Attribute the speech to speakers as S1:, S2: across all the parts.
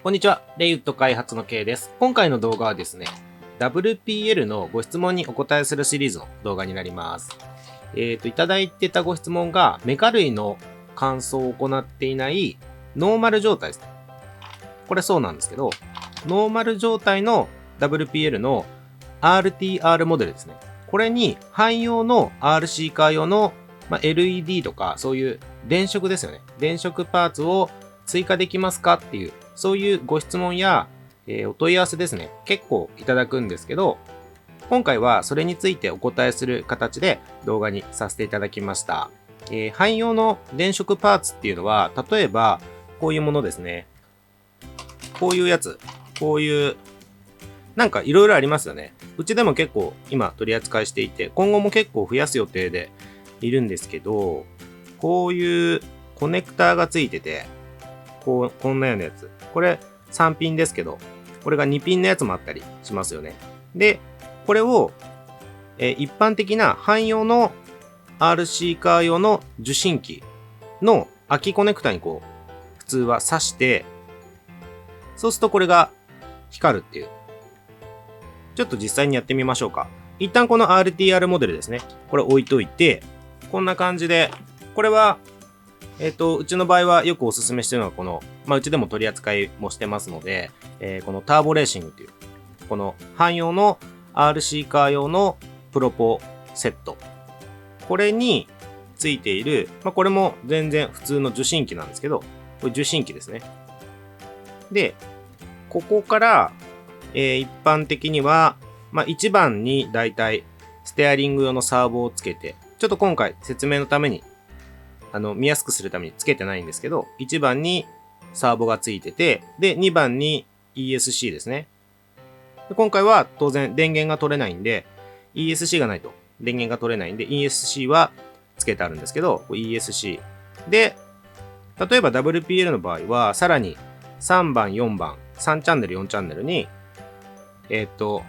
S1: こんにちは。レイウッド開発の K です。今回の動画はですね、WPL のご質問にお答えするシリーズの動画になります。いただいてたご質問が、メカ類の乾燥を行っていないノーマル状態ですね。これそうなんですけど、ノーマル状態の WPL の RTR モデルですね。これに汎用の RC カー用の、LED とかそういう電飾ですよね。電飾パーツを追加できますかっていう、そういうご質問や、お問い合わせですね。結構いただくんですけど、今回はそれについてお答えする形で動画にさせていただきました。汎用の電飾パーツっていうのは、例えばこういうものですね。こういうやつ。こういう、なんかいろいろありますよね。うちでも結構今取り扱いしていて、今後も結構増やす予定でいるんですけど、こういうコネクターがついてて、こんなようなやつ。これ3ピンですけど、これが2ピンのやつもあったりしますよね。で、これを、一般的な汎用の RC カー用の受信機の空きコネクタにこう、普通は挿して、そうするとこれが光るっていう。ちょっと実際にやってみましょうか。一旦この RTR モデルですね。これ置いといて、こんな感じで、これは、うちの場合はよくおすすめしてるのはこの、うちでも取り扱いもしてますので、このターボレーシングっていう、この汎用の RC カー用のプロポセット。これについている、これも全然普通の受信機なんですけど、これ受信機ですね。で、ここから、一般的には、1番にだいたいステアリング用のサーボをつけて、ちょっと今回説明のために見やすくするためにつけてないんですけど、1番にサーボがついてて、で、2番に ESC ですね。で今回は当然電源が取れないんで、ESC がないと電源が取れないんで、ESC はつけてあるんですけど、ESC。で、例えば WPL の場合は、さらに3番、4番、3チャンネル、4チャンネルに、2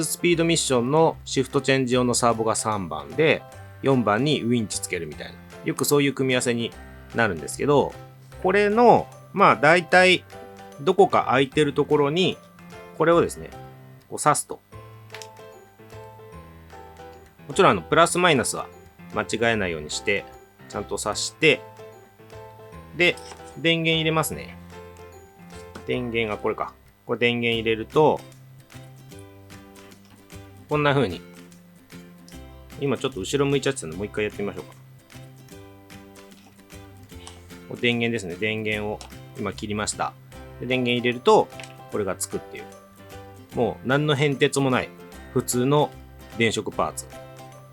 S1: スピードミッションのシフトチェンジ用のサーボが3番で、4番にウィンチつけるみたいな。よくそういう組み合わせになるんですけど、これの、大体、どこか空いてるところに、これをですね、こう刺すと。もちろんプラスマイナスは間違えないようにして、ちゃんと刺して、で、電源入れますね。電源がこれか。これ電源入れると、こんな風に。今ちょっと後ろ向いちゃってたので、もう一回やってみましょうか。電源ですね。電源を今切りました。で電源入れると、これがつくっていう。もう何の変哲もない普通の電飾パーツ。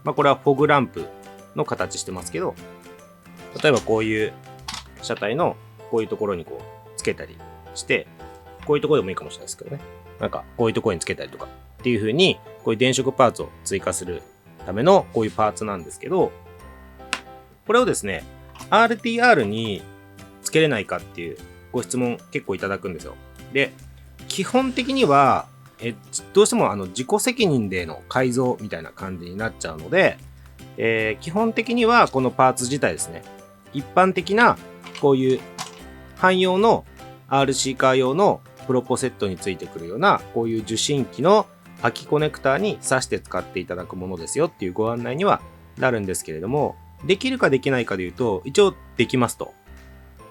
S1: これはフォグランプの形してますけど、例えばこういう車体のこういうところにこうつけたりして、こういうところでもいいかもしれないですけどね。なんかこういうところにつけたりとかっていう風に、こういう電飾パーツを追加するためのこういうパーツなんですけど、これをですね、RTR につけれないかっていうご質問結構いただくんですよ。で、基本的には、どうしても自己責任での改造みたいな感じになっちゃうので、基本的にはこのパーツ自体ですね、一般的なこういう汎用の RC カー用のプロポセットについてくるようなこういう受信機の空きコネクターに挿して使っていただくものですよっていうご案内にはなるんですけれども、できるかできないかでいうと一応できますと。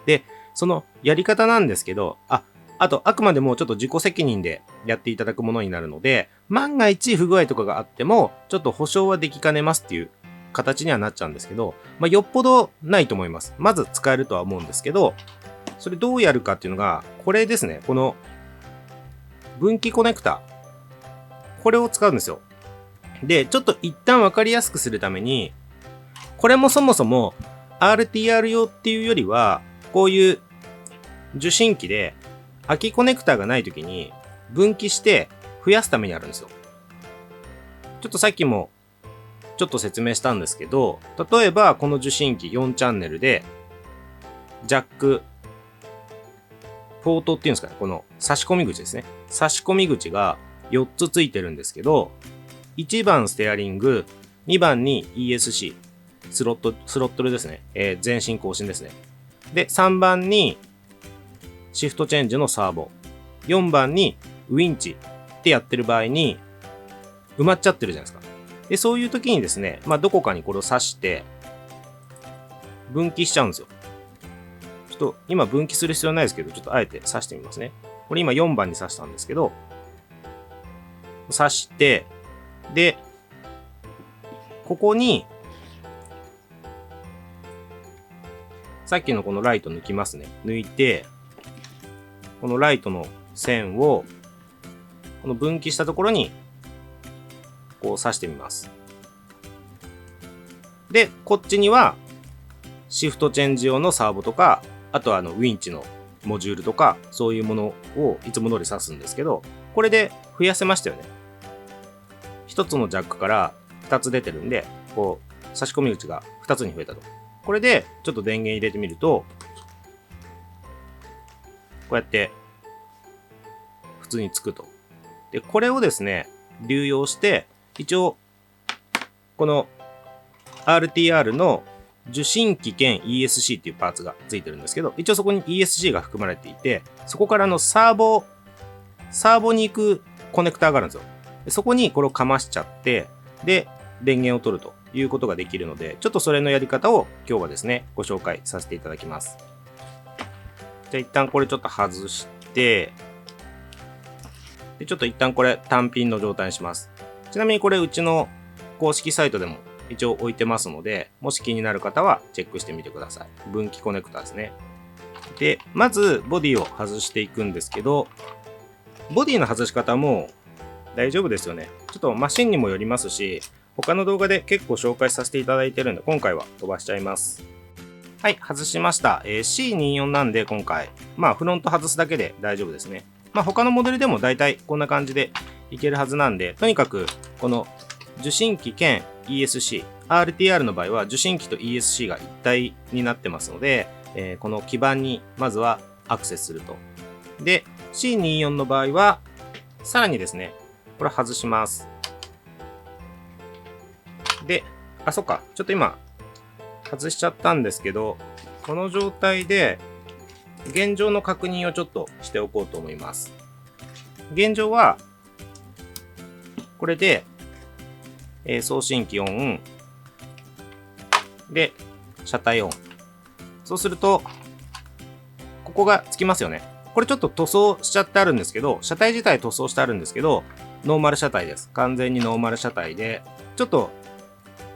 S1: で、そのやり方なんですけど、あとあくまでもちょっと自己責任でやっていただくものになるので、万が一不具合とかがあってもちょっと保証はできかねますっていう形にはなっちゃうんですけど、よっぽどないと思います。まず使えるとは思うんですけど、それどうやるかっていうのがこれですね。この分岐コネクタ、これを使うんですよ。で、ちょっと一旦わかりやすくするために、これもそもそも RTR 用っていうよりは、こういう受信機で空きコネクタがないときに分岐して増やすためにあるんですよ。ちょっとさっきもちょっと説明したんですけど、例えばこの受信機4チャンネルで、ジャック、ポートっていうんですかね、この差し込み口ですね。差し込み口が4つついてるんですけど、1番ステアリング、2番に ESC、スロットルですね。前進後進ですね。で、3番にシフトチェンジのサーボ、4番にウィンチってやってる場合に埋まっちゃってるじゃないですか。で、そういう時にですね、どこかにこれを挿して分岐しちゃうんですよ。ちょっと今分岐する必要ないですけど、ちょっとあえて挿してみますね。これ今4番に挿したんですけど、挿して、で、ここにさっきのこのライト抜きますね。抜いて、このライトの線をこの分岐したところにこう挿してみます。で、こっちにはシフトチェンジ用のサーボとか、あとはウィンチのモジュールとか、そういうものをいつも通り挿すんですけど、これで増やせましたよね。1つのジャックから2つ出てるんで、こう差し込み口が2つに増えたと。これでちょっと電源入れてみると、こうやって普通につくと。で、これをですね、流用して、一応この RTR の受信機兼 ESC っていうパーツがついてるんですけど、一応そこに ESC が含まれていて、そこからのサーボに行くコネクターがあるんですよ。でそこにこれをかましちゃって、で、電源を取るということができるので、ちょっとそれのやり方を今日はですね、ご紹介させていただきます。じゃあ一旦これちょっと外して、でちょっと一旦これ単品の状態にします。ちなみにこれうちの公式サイトでも一応置いてますので、もし気になる方はチェックしてみてください。分岐コネクタですね。で、まずボディを外していくんですけど、ボディの外し方も大丈夫ですよね。ちょっとマシンにもよりますし、他の動画で結構紹介させていただいてるんで、今回は飛ばしちゃいます。はい、外しました。C24 なんで今回、フロント外すだけで大丈夫ですね。他のモデルでも大体こんな感じでいけるはずなんで、とにかくこの受信機兼 ESC、RTR の場合は受信機と ESC が一体になってますので、この基板にまずはアクセスすると。で、C24 の場合は、さらにですね、これ外します。で、そっか、ちょっと今、外しちゃったんですけど、この状態で、現状の確認をちょっとしておこうと思います。現状は、これで、送信機オン、で、車体オン。そうすると、ここがつきますよね。これちょっと塗装しちゃってあるんですけど、車体自体塗装してあるんですけど、ノーマル車体です。完全にノーマル車体で、ちょっと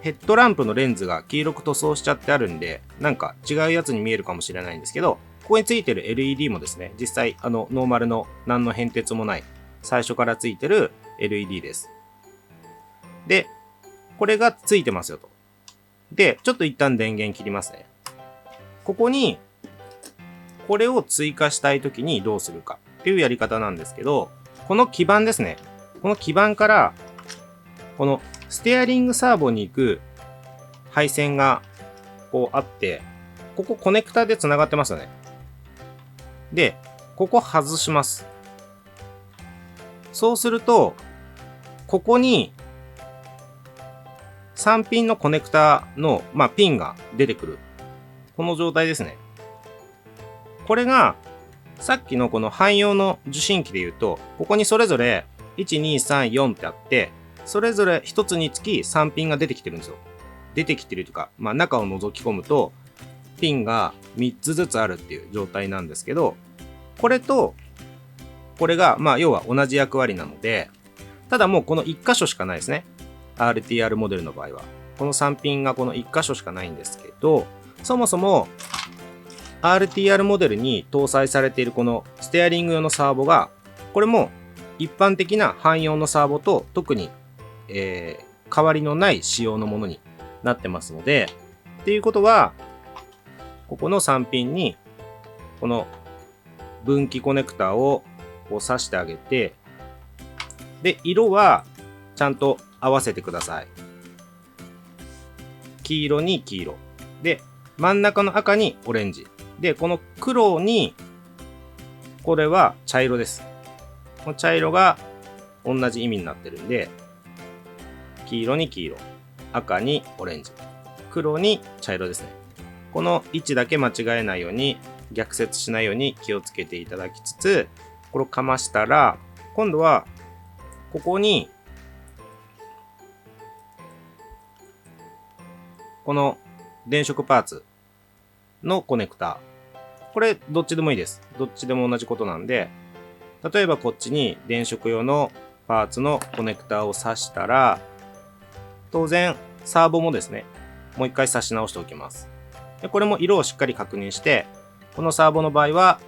S1: ヘッドランプのレンズが黄色く塗装しちゃってあるんで、なんか違うやつに見えるかもしれないんですけど、ここについてる LED もですね、実際ノーマルの何の変哲もない、最初からついてる LED です。で、これがついてますよと。で、ちょっと一旦電源切りますね。ここに、これを追加したいときにどうするかっていうやり方なんですけど、この基板ですね。この基板から、このステアリングサーボに行く配線がこうあって、ここコネクタで繋がってますよね。で、ここ外します。そうすると、ここに3ピンのコネクタの、ピンが出てくる。この状態ですね。これが、さっきのこの汎用の受信機で言うと、ここにそれぞれ1、2、3、4ってあって、それぞれ1つにつき3ピンが出てきてるんですよ。出てきてるというか、中を覗き込むと、ピンが3つずつあるっていう状態なんですけど、これと、これが、要は同じ役割なので、ただもうこの1箇所しかないですね。RTR モデルの場合は。この3ピンがこの1箇所しかないんですけど、そもそも RTR モデルに搭載されているこのステアリング用のサーボが、これも一般的な汎用のサーボと特に、変わりのない仕様のものになってますので、っていうことは、ここの3ピンにこの分岐コネクタをこう挿してあげて、で、色はちゃんと合わせてください。黄色に黄色。で、真ん中の赤にオレンジ。で、この黒に、これは茶色です。この茶色が同じ意味になってるんで、黄色に黄色。赤にオレンジ。黒に茶色ですね。この位置だけ間違えないように逆接しないように気をつけていただきつつ、これをかましたら、今度はここにこの電飾パーツのコネクタ、これどっちでもいいです。どっちでも同じことなんで、例えばこっちに電飾用のパーツのコネクタを挿したら、当然サーボもですね、もう一回挿し直しておきます。でこれも色をしっかり確認して、このサーボの場合は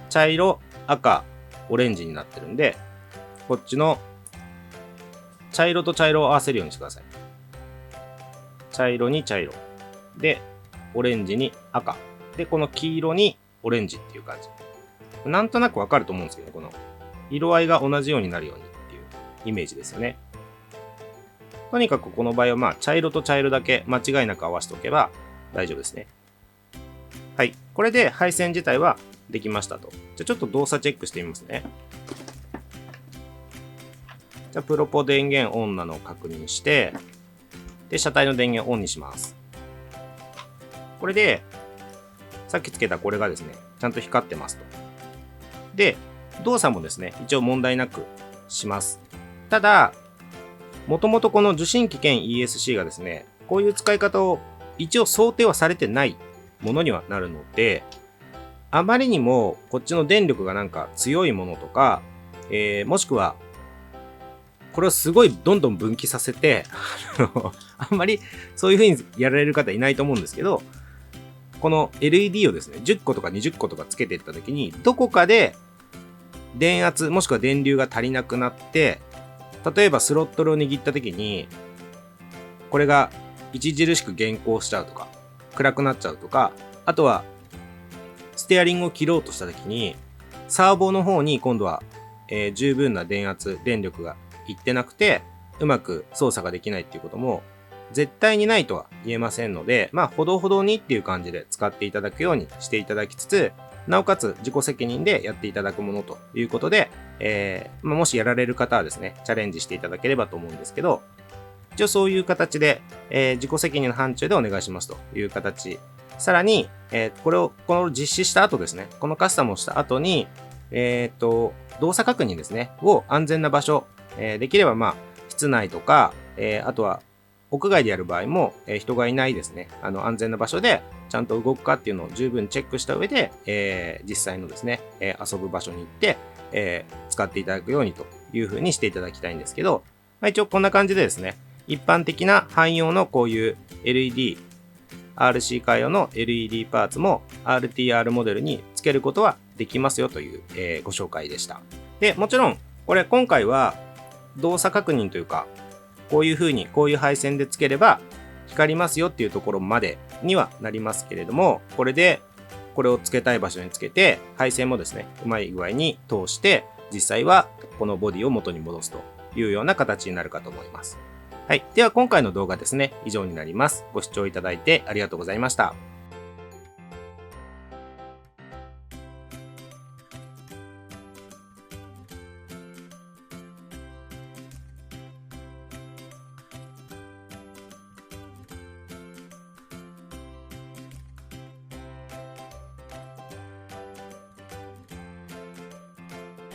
S1: 茶色、赤、オレンジになってるんで、こっちの茶色と茶色を合わせるようにしてください。茶色に茶色で、オレンジに赤で、この黄色にオレンジっていう感じ。なんとなくわかると思うんですけど、この色合いが同じようになるようにっていうイメージですよね。とにかくこの場合は茶色と茶色だけ間違いなく合わせておけば大丈夫ですね。はい。これで配線自体はできましたと。じゃあちょっと動作チェックしてみますね。じゃあプロポ電源オンなのを確認して、で、車体の電源をオンにします。これで、さっきつけたこれがですね、ちゃんと光ってますと。で、動作もですね、一応問題なくします。ただ、もともとこの受信機兼 ESC がですね、こういう使い方を一応想定はされてないものにはなるので、あまりにもこっちの電力がなんか強いものとか、もしくは、これをすごいどんどん分岐させて、あんまりそういう風にやられる方いないと思うんですけど、この LED をですね、10個とか20個とかつけていったときに、どこかで電圧もしくは電流が足りなくなって、例えばスロットルを握ったときに、これが著しく減光しちゃうとか、暗くなっちゃうとか、あとはステアリングを切ろうとしたときに、サーボの方に今度は、十分な電圧、電力がいってなくて、うまく操作ができないっていうことも絶対にないとは言えませんので、ほどほどにっていう感じで使っていただくようにしていただきつつ、なおかつ自己責任でやっていただくものということで、もしやられる方はですね、チャレンジしていただければと思うんですけど、一応そういう形で、自己責任の範疇でお願いしますという形。さらに、この実施した後ですね、このカスタムをした後に、動作確認ですね、を安全な場所、できれば室内とか、あとは屋外でやる場合も、人がいないですね、安全な場所でちゃんと動くかっていうのを十分チェックした上で、実際のですね、遊ぶ場所に行って、使っていただくようにという風にしていただきたいんですけど、一応こんな感じでですね、一般的な汎用のこういう LED、RC カー用の LED パーツも RTR モデルにつけることはできますよという、ご紹介でした。で、もちろん、これ今回は動作確認というか、こういう風にこういう配線でつければ光りますよっていうところまでにはなりますけれども、これでこれをつけたい場所につけて、配線もですね、うまい具合に通して、実際はこのボディを元に戻すというような形になるかと思います。はい。では今回の動画ですね、以上になります。ご視聴いただいてありがとうございました。